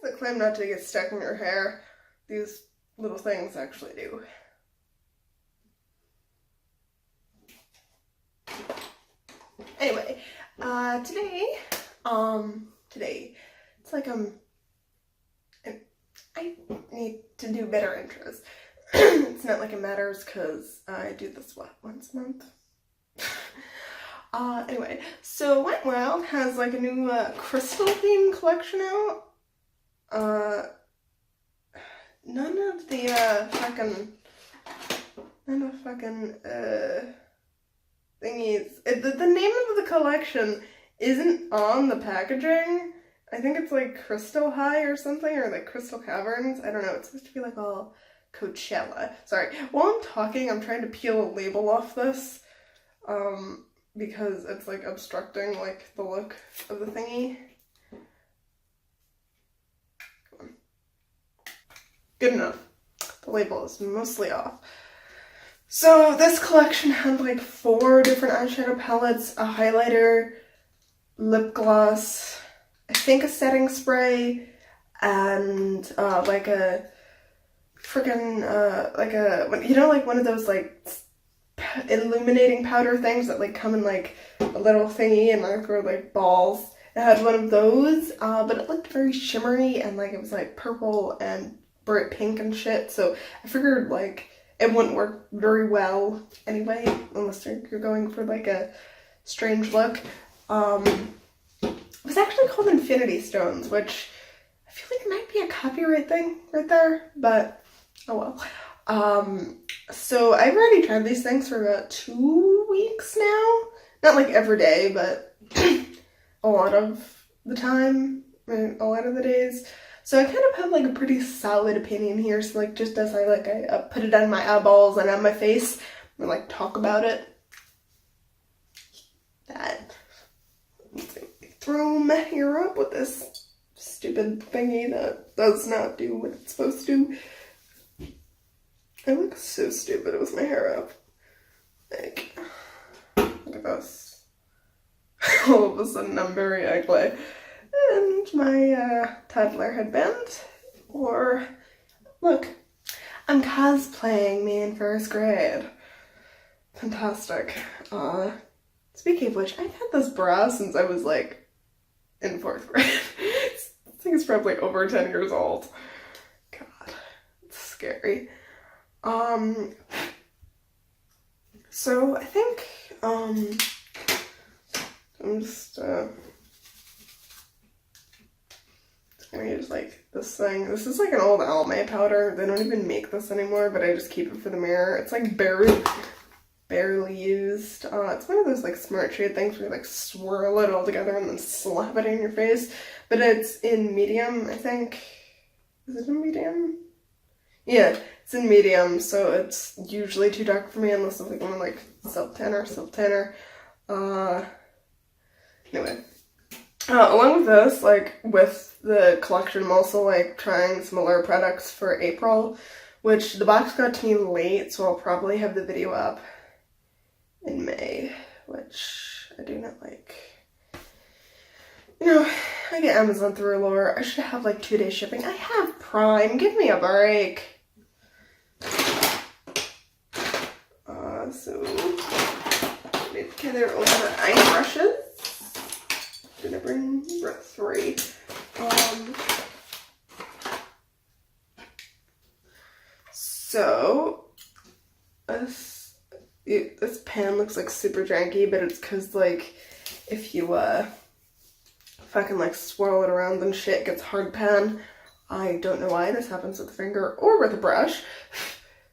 that claim not to get stuck in your hair, these little things actually do. Anyway, today, it's like, I need to do better intros. It's not like it matters, because I do this, once a month? Anyway, so Wet n Wild has like a new crystal theme collection out. None of the thingies. The name of the collection isn't on the packaging. I think it's like Crystal High or something, or like Crystal Caverns. I don't know. It's supposed to be like all Coachella. Sorry. While I'm talking, I'm trying to peel a label off this, because it's like obstructing like the look of the thingy. Come on. Good enough. The label is mostly off. So this collection had like 4 different eyeshadow palettes, a highlighter, lip gloss, I think a setting spray, and like a freaking like a, you know, like one of those like illuminating powder things that like come in like a little thingy and like are like balls. It had one of those, but it looked very shimmery and like it was like purple and bright pink and shit, so I figured like it wouldn't work very well anyway, unless you're going for like a strange look. It was actually called Infinity Stones, which I feel like it might be a copyright thing right there, but oh well. So I've already tried these things for about 2 weeks now. Not like every day, but a lot of the time, a lot of the days. So I kind of have like a pretty solid opinion here. So like just as I put it on my eyeballs and on my face and like talk about it. That. Let's see. Throw my hair up with this stupid thingy that does not do what it's supposed to. I look so stupid with my hair up. Like, look at this. All of a sudden I'm very ugly. And my toddler headband. Or, look, I'm cosplaying me in 1st grade. Fantastic. Speaking of which, I've had this bra since I was like in 4th grade. I think it's probably over 10 years old. God, it's scary. So I think, I'm just gonna use like this thing. This is like an old Almay powder. They don't even make this anymore, but I just keep it for the mirror. It's like barely used. It's one of those like smart shade things where you like swirl it all together and then slap it in your face. But it's in medium, I think. Is it in medium? Yeah, it's in medium, so it's usually too dark for me unless I'm like going like self tanner. Anyway. Along with this, like with the collection, I'm also like trying some other products for April, which the box got to me late, so I'll probably have the video up in May, which I do not like. You know, I get Amazon through Allure. I should have like 2-day shipping. I have Prime. Give me a break. So put together all the eye brushes. Gonna bring 3. So this pen looks like super janky, but it's because like if you fucking like swirl it around and shit, it gets hard pen. I don't know why this happens with a finger or with a brush.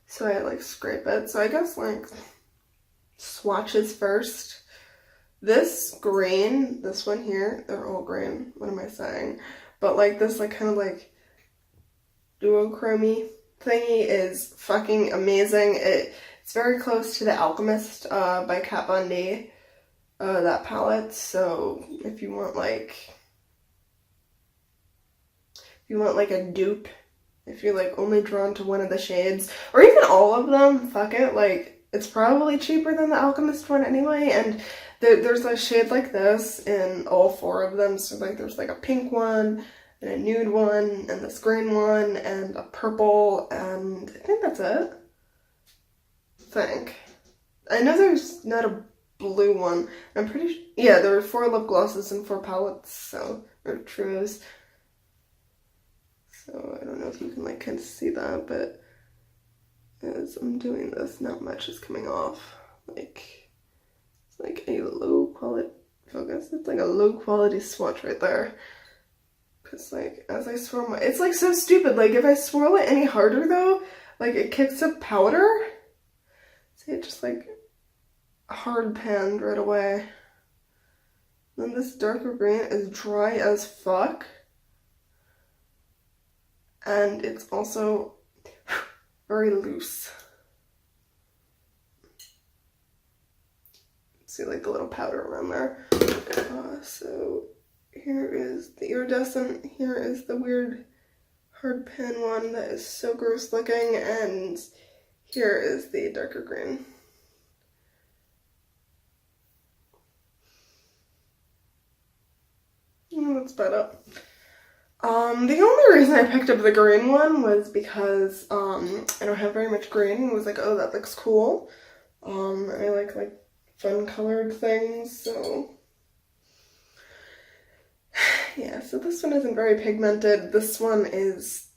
So I like scrape it. So I guess like swatches first. This green, this one here, they're all green. What am I saying? But like this like kind of like duochrome thingy is fucking amazing. It's very close to the Alchemist by Kat Von D, that palette. So if you want like a dupe, if you're like only drawn to one of the shades, or even all of them, fuck it, like it's probably cheaper than the Alchemist one anyway, and there's a shade like this in all 4 of them. So like there's like a pink one, and a nude one, and this green one, and a purple, and I think that's it. I know there's not a blue one. I'm pretty sure, yeah, there were 4 lip glosses and 4 palettes, so, or trues. So I don't know if you can like kind of see that, but as I'm doing this, not much is coming off. Like, it's like a low quality focus. It's like a low quality swatch right there. Cause like as I swirl it's like so stupid. Like if I swirl it any harder though, like it kicks up powder. See, it just like hard panned right away. Then this darker green is dry as fuck. And it's also very loose. See like the little powder around there. So here is the iridescent, here is the weird hard pan one that is so gross looking, and here is the darker green. That's about it. The only reason I picked up the green one was because I don't have very much green and was like, oh, that looks cool. I like fun colored things, so yeah, so this one isn't very pigmented. This one is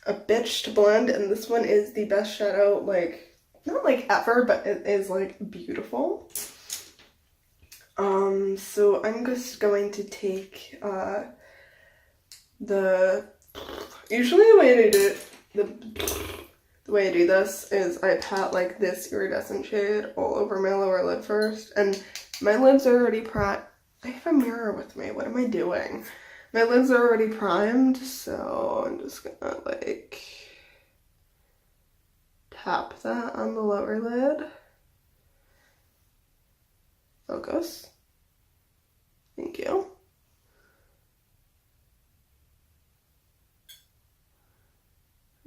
a bitch to blend, and this one is the best shadow, like, not like ever, but it is like beautiful. So I'm just going to take usually the way I do it, the way I do this is I pat like this iridescent shade all over my lower lid first, and my lids are already primed. I have a mirror with me, what am I doing? My lids are already primed, so I'm just gonna like tap that on the lower lid. Focus. Thank you.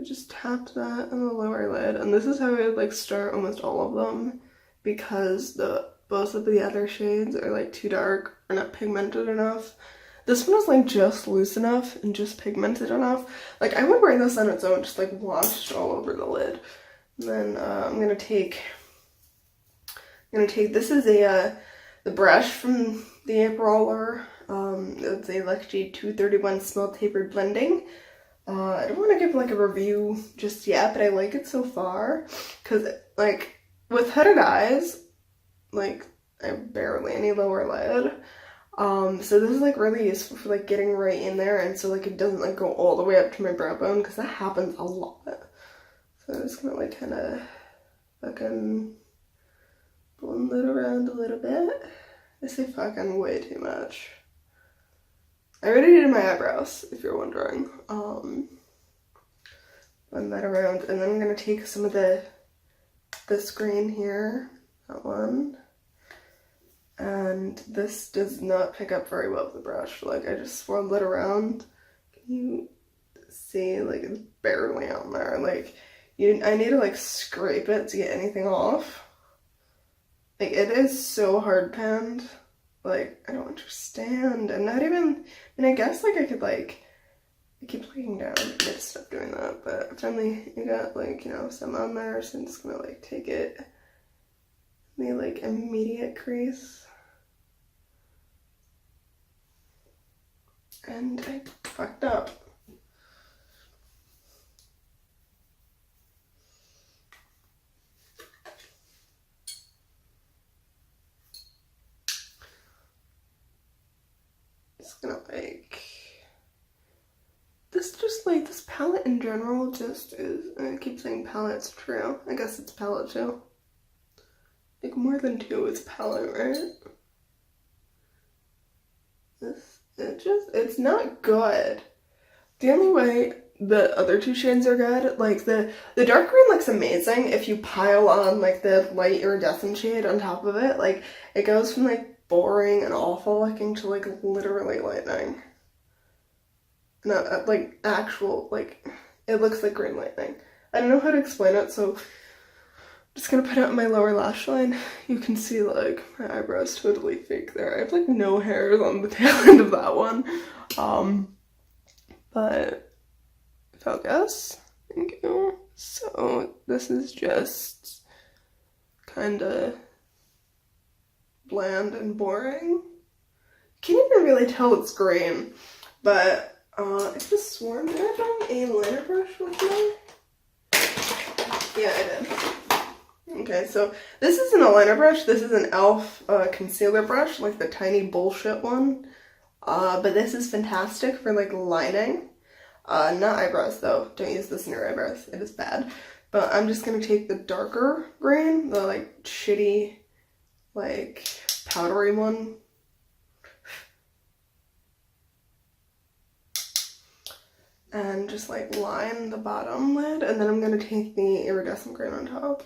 I just tapped that on the lower lid, and this is how I would like start almost all of them, because both of the other shades are like too dark or not pigmented enough. This one is like just loose enough and just pigmented enough. Like I would wear this on its own, just like washed all over the lid. And then I'm gonna take this is the brush from the April roller. It's a Luxie 231 Small Tapered Blending. I don't want to give like a review just yet, but I like it so far, because like with hooded eyes, like I have barely any lower lid. So this is like really useful for like getting right in there, and so like it doesn't like go all the way up to my brow bone, because that happens a lot. So I'm just gonna like kind of fucking blend it around a little bit. I say fucking way too much. I already did my eyebrows, if you're wondering. Blend that around, and then I'm gonna take some of this green here, that one. And this does not pick up very well with the brush. Like I just swirled it around. Can you see, like it's barely on there. Like I need to like scrape it to get anything off. Like it is so hard panned. Like I don't understand. I'm not even, I guess like I could like, I keep looking down. I need to stop doing that. But finally I got like, you know, some on there, so I'm just gonna like take it in the like immediate crease. And I fucked up. Just gonna like, this palette in general just is, I keep saying palette's true. I guess it's palette too. Like more than two is palette, right? It's not good. The only way the other two shades are good, like the dark green looks amazing if you pile on like the light iridescent shade on top of it. Like it goes from like boring and awful looking to like literally lightning. Not like actual, like it looks like green lightning. I don't know how to explain it, so I'm just gonna put it on my lower lash line. You can see like my eyebrows totally fake there. I have like no hairs on the tail end of that one. but focus. Thank you. So this is just kind of bland and boring. Can't even really tell it's green, but I just sworn, did I bring a liner brush with me? Yeah, I did. Okay, so this isn't a liner brush, this is an e.l.f. Concealer brush, like the tiny bullshit one. But this is fantastic for like lining. Not eyebrows though, don't use this in your eyebrows, it is bad. But I'm just gonna take the darker green, the like shitty, like powdery one. And just like line the bottom lid, and then I'm gonna take the iridescent green on top.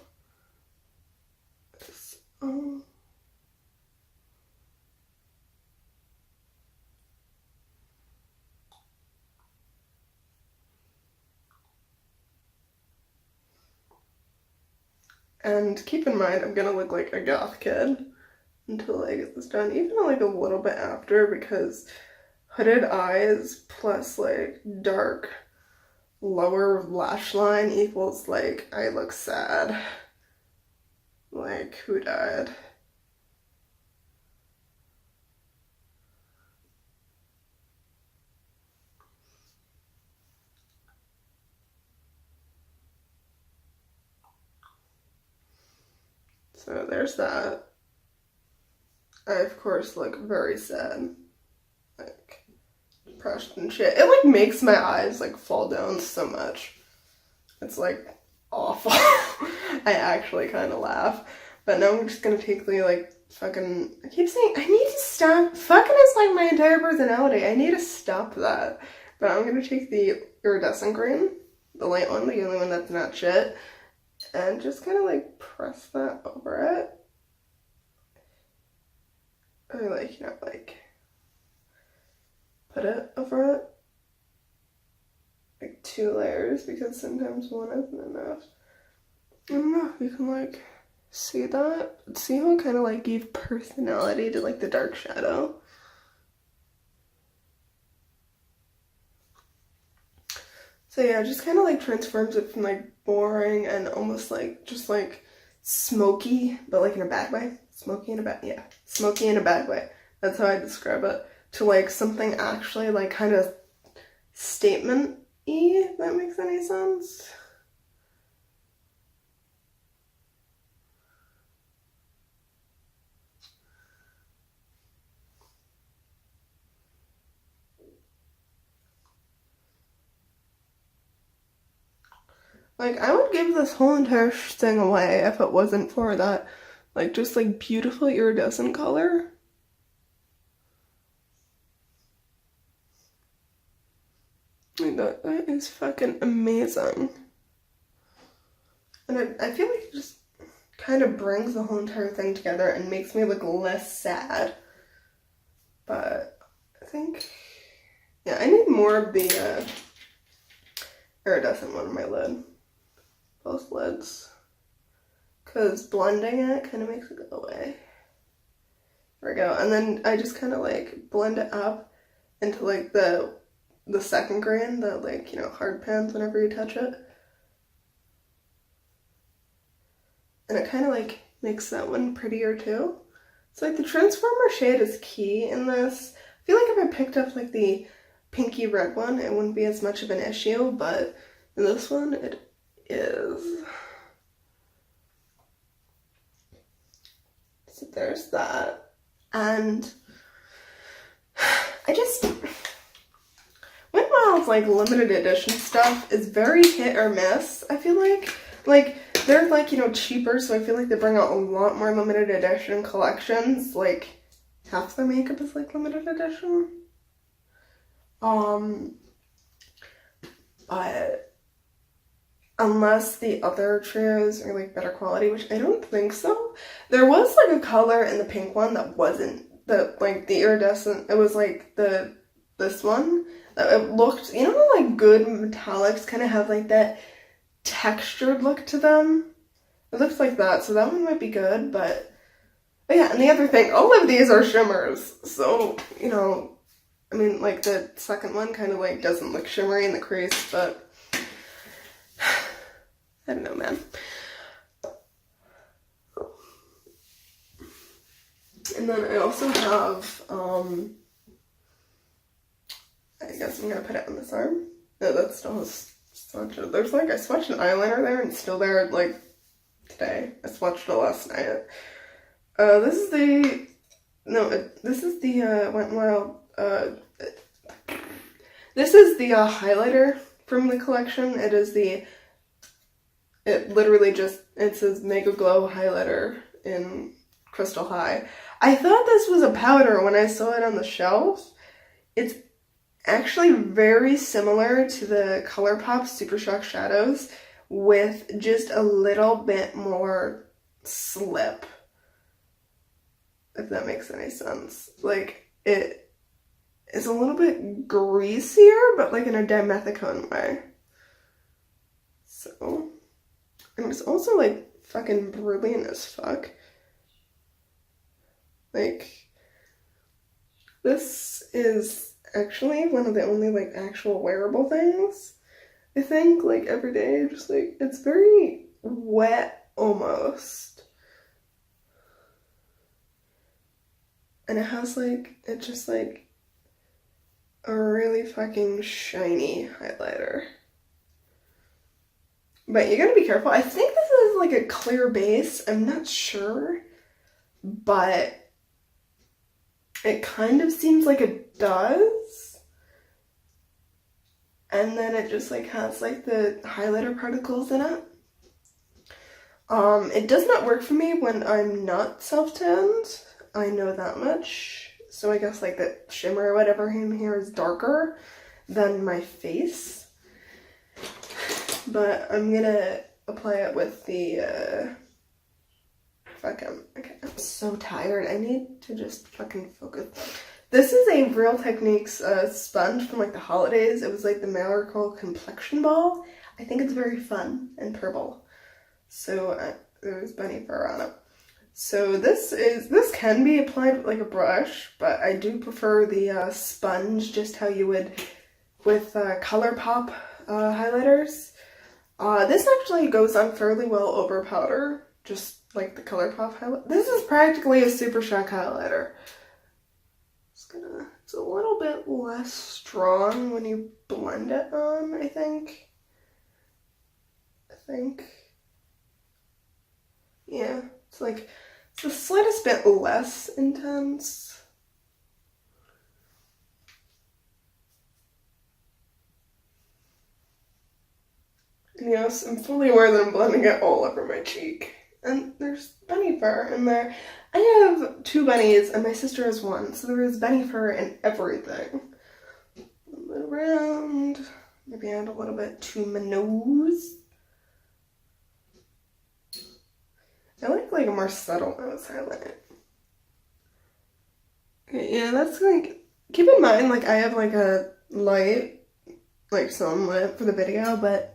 And keep in mind, I'm gonna look like a goth kid until I get this done, even like a little bit after, because hooded eyes plus like dark lower lash line equals like I look sad. Like, who died? So there's that. I of course look very sad. Like depressed and shit. It like makes my eyes like fall down so much. It's like awful. I actually kind of laugh. But now I'm just gonna take the like fucking, I keep saying I need to stop. Fucking is like my entire personality. I need to stop that. But I'm gonna take the iridescent green, the light one, the only one that's not shit, and just kind of like press that over it. Or like, you know, like put it over it. Like 2 layers, because sometimes one isn't enough. I don't know if you can like see that. See how it kind of like gave personality to like the dark shadow. So yeah, just kind of like transforms it from like boring and almost like just like smoky, but like in a bad way. Smoky in a bad, yeah, smoky in a bad way. That's how I describe it. To like something actually like kind of statement-y, if that makes any sense. Like, I would give this whole entire thing away if it wasn't for that, like, just, like, beautiful iridescent color. Like, that is fucking amazing. And I feel like it just kind of brings the whole entire thing together and makes me look less sad. But I think, yeah, I need more of the iridescent one on my lid. Both lids, because blending it kind of makes it go away. There we go. And then I just kind of like blend it up into like the second grain that like, you know, hard pans whenever you touch it. And it kind of like makes that one prettier too. So like the transformer shade is key in this. I feel like if I picked up like the pinky red one, it wouldn't be as much of an issue, but in this one it is. So there's that. And I just, Windmill's like limited edition stuff is very hit or miss. I feel like they're like, you know, cheaper, so I feel like they bring out a lot more limited edition collections. Like half their makeup is like limited edition. But unless the other trios are like better quality, which I don't think so. There was like a color in the pink one that wasn't like the iridescent. It was like this one that it looked, you know, like good metallics kind of have like that textured look to them. It looks like that, so that one might be good. But yeah, and the other thing, all of these are shimmers, so you know, I mean, like, the second one kind of, like, doesn't look shimmery in the crease, but I don't know, man. And then I also have, I guess I'm gonna put it on this arm. No, that still has swatch. There's like, I swatched an eyeliner there and it's still there, like, today. I swatched it last night. This is the, Wet n Wild, this is the highlighter from the collection. It literally just, it says Mega Glow Highlighter in Crystal High. I thought this was a powder when I saw it on the shelf. It's actually very similar to the ColourPop Super Shock Shadows with just a little bit more slip. If that makes any sense. Like, it is a little bit greasier, but like in a dimethicone way. So, and it's also like fucking brilliant as fuck. Like, this is actually one of the only like actual wearable things, I think, like every day. Just like, it's very wet almost. And it has like, it's just like a really fucking shiny highlighter. But you gotta be careful. I think this is like a clear base. I'm not sure, but it kind of seems like it does. And then it just like has like the highlighter particles in it. It does not work for me when I'm not self-tanned. I know that much. So I guess like the shimmer or whatever in here is darker than my face. But I'm gonna apply it with the okay, I'm so tired. I need to just fucking focus. This is a Real Techniques sponge from like the holidays. It was like the Miracle Complexion Ball. I think it's very fun and purple. So there's bunny fur on it. So this can be applied with like a brush, but I do prefer the sponge, just how you would with ColourPop highlighters. This actually goes on fairly well over powder, just like the ColourPop highlight. This is practically a Super Shock highlighter. It's a little bit less strong when you blend it on, I think. Yeah, it's like, it's the slightest bit less intense. And yes, I'm fully aware that I'm blending it all over my cheek. And there's bunny fur in there. I have 2 bunnies and my sister has 1, so there is bunny fur in everything. A little around, maybe add a little bit to my nose. I like a more subtle nose highlight. Okay, yeah, that's like, keep in mind, like I have like a light, like sunlit for the video, but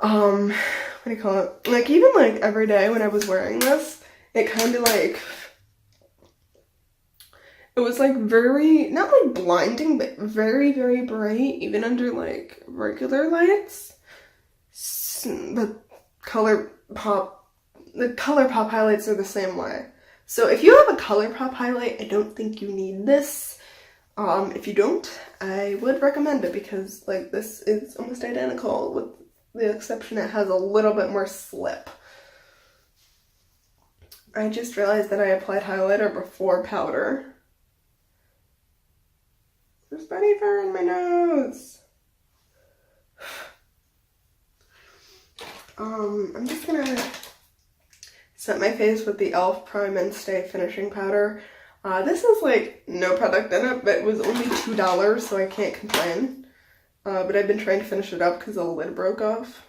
what do you call it? Like even like every day when I was wearing this, it kind of like, it was like very, not like blinding, but very, very bright, even under like regular lights. The ColourPop highlights are the same way. So if you have a ColourPop highlight, I don't think you need this. If you don't, I would recommend it because like this is almost identical with the exception it has a little bit more slip. I just realized that I applied highlighter before powder. There's bunny fur in my nose. I'm just gonna set my face with the e.l.f. Prime and Stay Finishing Powder. This is like no product in it, but it was only $2, so I can't complain. But I've been trying to finish it up because the lid broke off.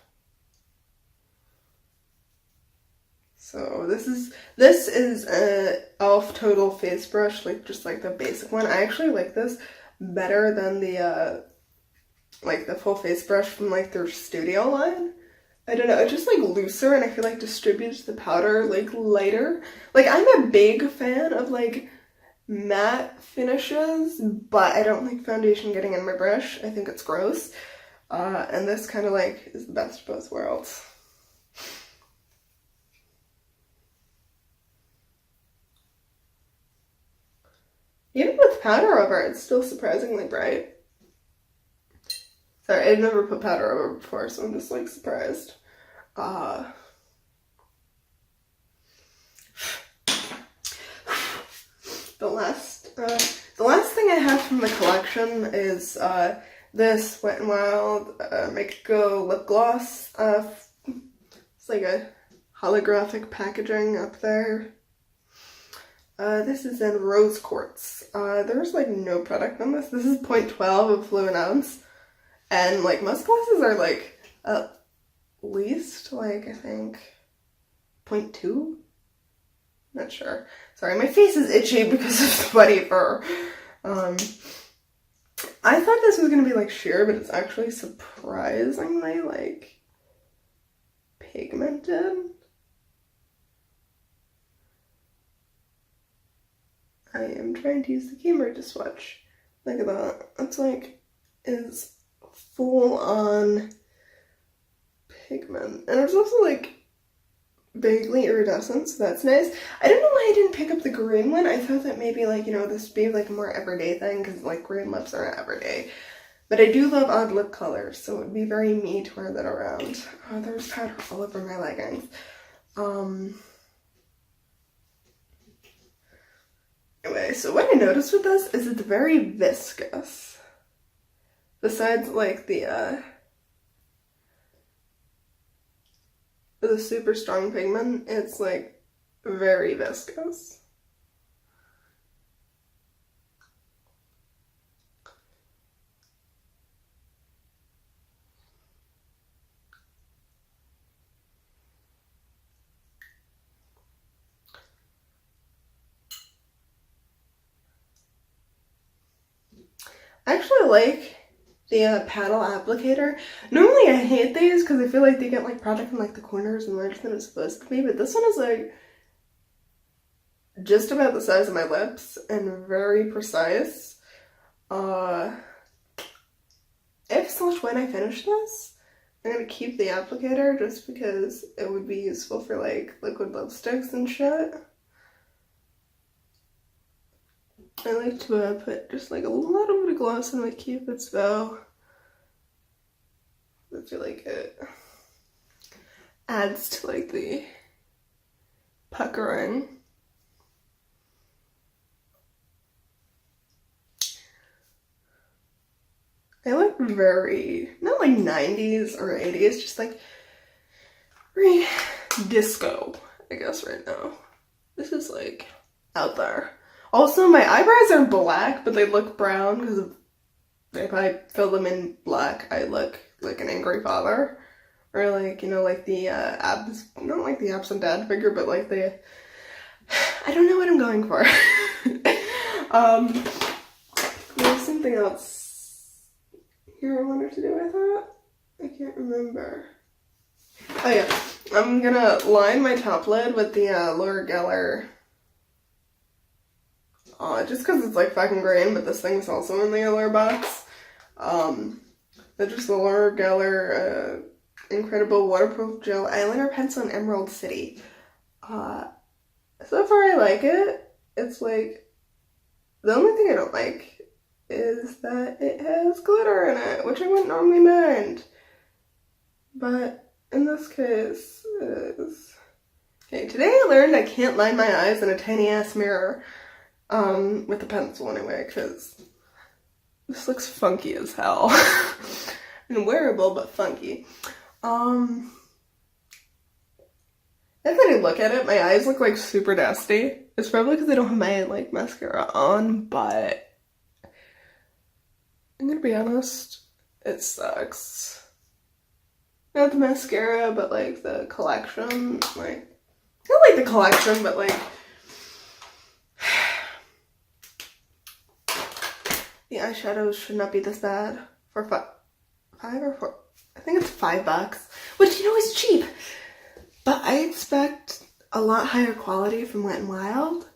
So this is a e.l.f. Total Face Brush, like just like the basic one. I actually like this better than the like the full face brush from like their studio line. I don't know, it's just like looser and I feel like distributes the powder like lighter. Like I'm a big fan of like matte finishes, but I don't like foundation getting in my brush. I think it's gross. And this kind of like is the best of both worlds. Even with powder over, it's still surprisingly bright. Sorry, I've never put powder over before, so I'm just like surprised. The last thing I have from the collection is this Wet n Wild Make It Go lip gloss. It's like a holographic packaging up there. This is in rose quartz. There's like no product on this. This is 0.12 of fluid ounce. And like most glosses are like at least like I think 0.2. Not sure. Sorry, my face is itchy because of sweaty fur. I thought this was gonna be like sheer, but it's actually surprisingly like pigmented. I am trying to use the camera to swatch. Look at that. That's like is full on pigment. And it's also like vaguely iridescent, so that's nice. I don't know why I didn't pick up the green one. I thought that maybe like, you know, this would be like a more everyday thing because like green lips aren't everyday. But I do love odd lip colors, so it would be very me to wear that around. Oh, there's powder all over my leggings. Anyway, so what I noticed with this is it's very viscous. Besides like the super strong pigment, it's like very viscous. I actually like the paddle applicator. Normally I hate these because I feel like they get like product in like the corners and larger than it's supposed to be, but this one is like just about the size of my lips and very precise. If/when I finish this, I'm gonna keep the applicator just because it would be useful for like liquid lipsticks and shit. I like to put just like a little bit of gloss on my Cupid's bow. I feel like it adds to like the puckering. I look very, not like 90s or 80s, just like very disco, I guess, right now. This is like out there. Also, my eyebrows are black, but they look brown because if I fill them in black, I look like an angry father. Or like, you know, like the not like the absent dad figure, but like the, I don't know what I'm going for. There's something else here I wanted to do, I thought. I can't remember. Oh yeah, I'm gonna line my top lid with the Laura Geller. Just because it's like fucking green, but this thing's also in the Allure box. They're just the Laura Geller Incredible Waterproof Gel Eyeliner Pencil in Emerald City. So far I like it. It's like, the only thing I don't like is that it has glitter in it, which I wouldn't normally mind. But in this case, it is. Okay, today I learned I can't line my eyes in a tiny ass mirror. With the pencil anyway, because this looks funky as hell. And wearable, but funky. As I look at it, my eyes look like super dusty. It's probably because I don't have my like mascara on, but I'm gonna be honest, it sucks. Not the mascara, but like the collection. Like, not like the collection, but like the eyeshadows should not be this bad for $5 or $4. I think it's $5, which you know is cheap. But I expect a lot higher quality from Wet n Wild.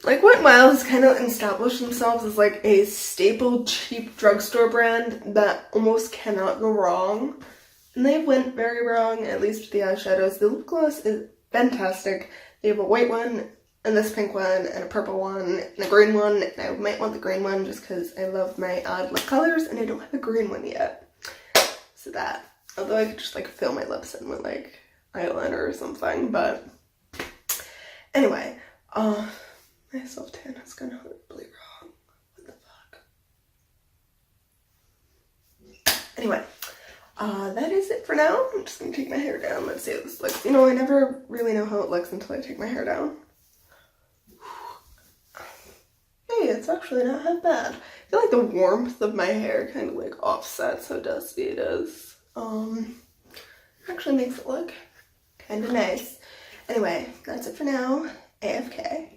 Like Wet n Wild has kind of established themselves as like a staple cheap drugstore brand that almost cannot go wrong. And they went very wrong, at least with the eyeshadows. The lip gloss is fantastic. They have a white one, and this pink one, and a purple one, and a green one. And I might want the green one just because I love my odd lip colors, and I don't have a green one yet. So that. Although I could just like fill my lips in with like eyeliner or something, but anyway, my self tan has gone horribly wrong. What the fuck? Anyway, that is it for now. I'm just gonna take my hair down. Let's see how this looks. You know, I never really know how it looks until I take my hair down. Hey, it's actually not that bad. I feel like the warmth of my hair kind of like offsets how dusty it is. Actually makes it look kind of nice. Anyway, that's it for now. AFK.